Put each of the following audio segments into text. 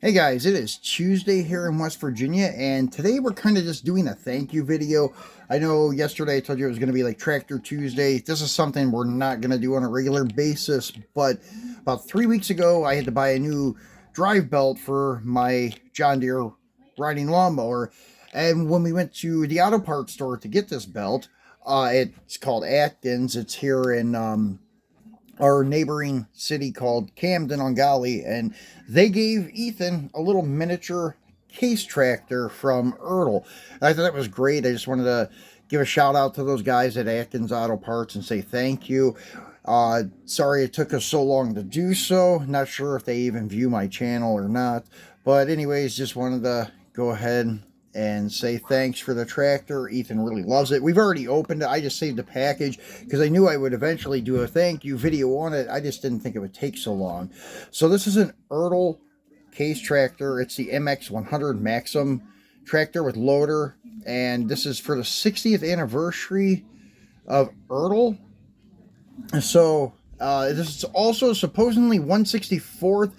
Hey guys, it is Tuesday here in West Virginia, and today we're kind of just doing a thank you video. I know yesterday I told you it was going to be like Tractor Tuesday. This is something we're not going to do on a regular basis, but about 3 weeks ago I had to buy a new drive belt for my John Deere riding lawnmower. And when we went to the auto parts store to get this belt, it's called Atkins. It's here in our neighboring city called Camden on Golly, and they gave Ethan a little miniature case tractor from Ertl. And I thought that was great. I just wanted to give a shout out to those guys at Atkins Auto Parts and say thank you. Sorry it took us so long to do so. Not sure if they even view my channel or not. But anyways, just wanted to go ahead and say thanks for the tractor. Ethan really loves it. We've already opened it. I just saved the package because I knew I would eventually do a thank you video on it. I just didn't think it would take so long. So this is an Ertl case tractor. It's the MX100 Maxxum tractor with loader, and this is for the 60th anniversary of Ertl. So this is also supposedly 1/64th.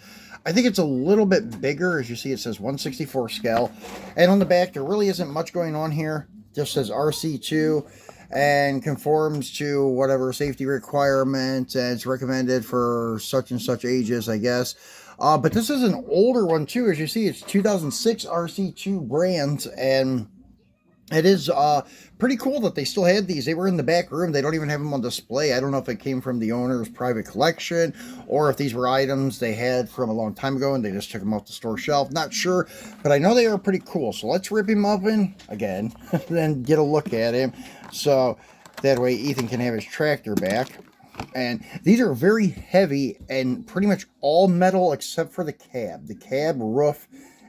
I think it's a little bit bigger. As you see, it says 1/64 scale. And on the back, there really isn't much going on here. Just says RC2 and conforms to whatever safety requirements, and it's recommended for such and such ages, I guess. But this is an older one too. As you see, it's 2006 RC2 brand, and it is pretty cool that they still had these. They were in the back room. They don't even have them on display. I don't know if it came from the owner's private collection or if these were items they had from a long time ago and they just took them off the store shelf. Not sure, but I know they are pretty cool. So let's rip him open again, then get a look at him. So that way Ethan can have his tractor back. And these are very heavy and pretty much all metal except for the cab. The cab roof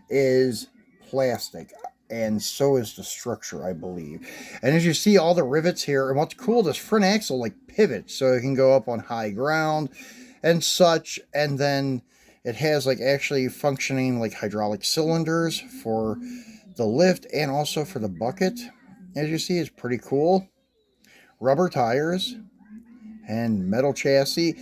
is plastic, and so is the structure, I believe. And as you see, all the rivets here, and what's cool, this front axle like pivots so it can go up on high ground and such. And then it has like actually functioning like hydraulic cylinders for the lift and also for the bucket. As you see, it's pretty cool. Rubber tires and metal chassis.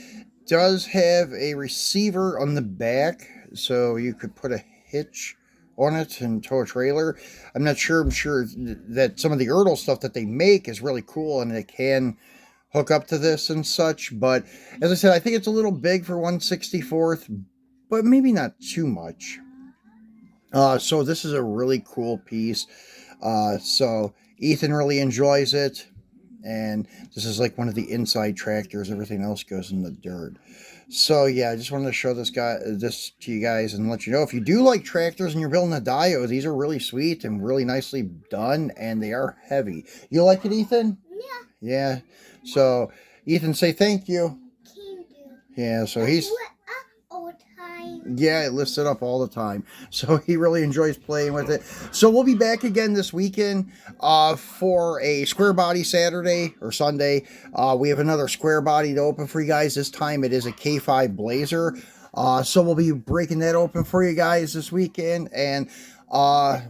Does have a receiver on the back, so you could put a hitch on it and tow a trailer. I'm sure that some of the Ertl stuff that they make is really cool and it can hook up to this and such. But as I said, I think it's a little big for 1/64th, but maybe not too much. So this is a really cool piece. So Ethan really enjoys it. And this is like one of the inside tractors. Everything else goes in the dirt. So yeah, I just wanted to show this to you guys and let you know, if you do like tractors and you're building a Dio, these are really sweet and really nicely done, and they are heavy. You like it, Ethan? Yeah. Yeah. So Ethan, say thank you. Thank you. Yeah. So he's. All the time. Yeah, it lifts it up all the time. So he really enjoys playing with it. So we'll be back again this weekend for a square body Saturday or Sunday. We have another square body to open for you guys. This time it is a K5 Blazer. So we'll be breaking that open for you guys this weekend. And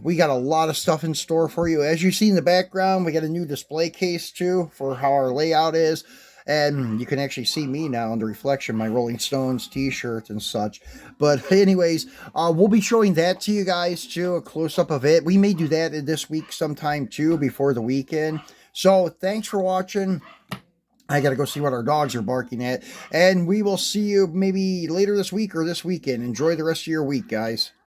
we got a lot of stuff in store for you. As you see in the background, we got a new display case too for how our layout is. And you can actually see me now in the reflection, my Rolling Stones t-shirt and such. But anyways, we'll be showing that to you guys too, a close-up of it. We may do that this week sometime too, before the weekend. So thanks for watching. I got to go see what our dogs are barking at. And we will see you maybe later this week or this weekend. Enjoy the rest of your week, guys.